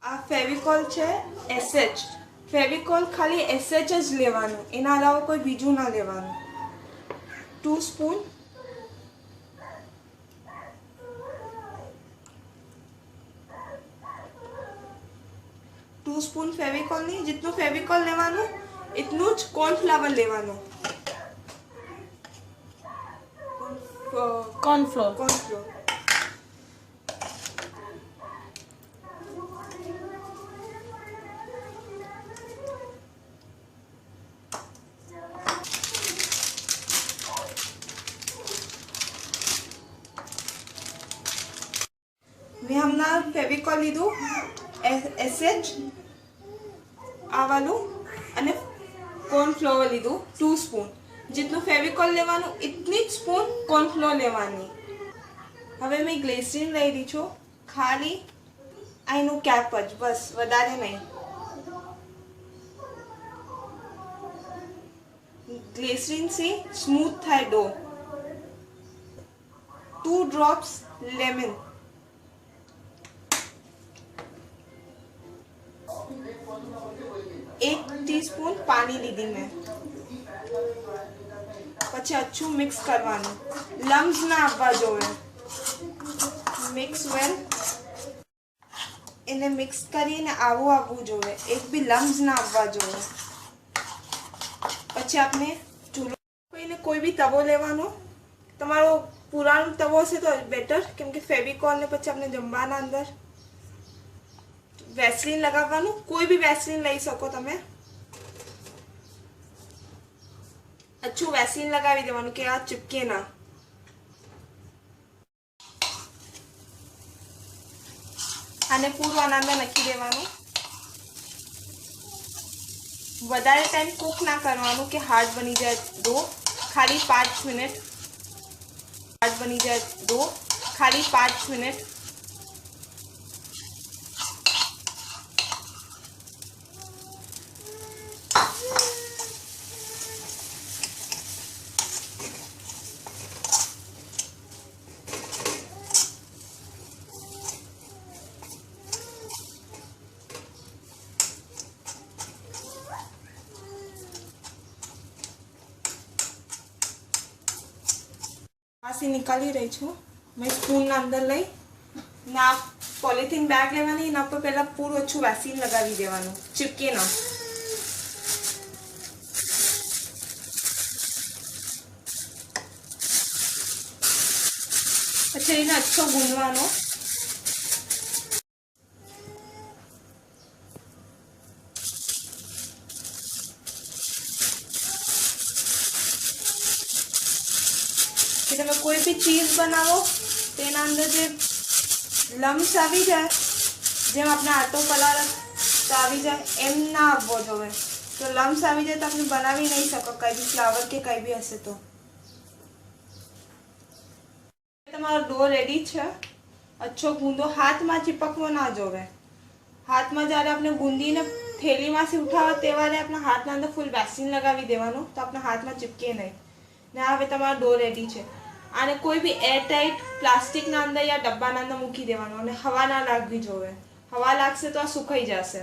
આ ફેવિકોલ છે એસએચ. ફેવિકોલ ખાલી એસએચ જ લેવાનું, એના અલાવા કોઈ બીજું ના લેવાનું. 2 સ્પૂન. फेविकॉल नहीं, जितनों फेविकॉल लेवानो इतनों ज कॉर्नफ्लावर लेवानो. कॉर्नफ्लोर. मैं हमना फेविकॉल लीधु एसएच आ वालू અને કોર્નફ્લોર લીધું 2 સ્પૂન. જેટલું ફેવિકોલ લેવાનું એટલી જ સ્પૂન કોર્નફ્લોર લેવાની. હવે મેં ગ્લિસરીન લઈ રહી છું, ખાલી આનું કેપ જ, બસ વધારે નહીં. ગ્લિસરીનથી સ્મૂથ થાય ડો. 2 ડ્રોપ્સ લેમન. एक टीस्पून पानी लीधी मैं. પછી અચ્છું મિક્સ કરવાનું, લમ્સ ના આવવા જોઈએ. મિક્સ વેલ. એને મિક્સ કરીને આવું આવવું જોઈએ, એક બી લમ્સ ના આવવા જોઈએ. પછી આપણે ચૂલો કોઈને કોઈ બી તવો લેવાનો. તમારો પુરાણો તવો હશે તો બેટર, કેમ કે ફેવિકોલ ને પછી આપણે જમવાના અંદર વેસલીન લગાવવાનું. કોઈ બી વેસલીન લઈ શકો તમે. અચ્છું વેસલીન લગાવી દેવાનું કે આ ચીપકે ના. આને પૂરું આના અંદર નાખી દેવાનું. વધારે ટાઈમ કૂક ના કરવાનું કે હાર્ડ બની જાય ડો. ખાલી 5 મિનિટ. હાર્ડ બની જાય ડો, ખાલી 5 મિનિટ. से निकाली रही छू मैं स्पून अंदर लई ना. पॉलिथीन बैग लेवानी ना पर पहला पूरा अच्छું વેસલીન લગાવી દેવાનું, ચીપકે ના. પછી એને अच्छो ગૂંદવાનો. તમે કોઈ બી ચીઝ બનાવો તેના અંદર જે લમ્સ આવી જાય, જેમ આપણે આટો પલાળ તો આવી જાય એમ ના આવવો જોઈએ. તો લમ્સ આવી જાય તો આપણે બનાવી નહીં શકો કંઈ બી ફ્લાવર કે કંઈ બી હશે તો. તમારો ડો રેડી છે. અચ્છો ગૂંદો, હાથમાં ચીપકવો ના જોવે. હાથમાં જ્યારે આપણે ગૂંદીને થેલીમાંથી ઉઠાવો તે વારે આપણા હાથના અંદર ફૂલ વેસલીન લગાવી દેવાનું, તો આપણા હાથમાં ચીપકે નહીં. ને હવે તમારો ડો રેડી છે. આને કોઈ બી એરટાઇટ પ્લાસ્ટિકના અંદર યા ડબ્બાના અંદર મૂકી દેવાનું અને હવા ના લાગવી જોઈએ. હવા લાગશે તો આ સુકાઈ જશે.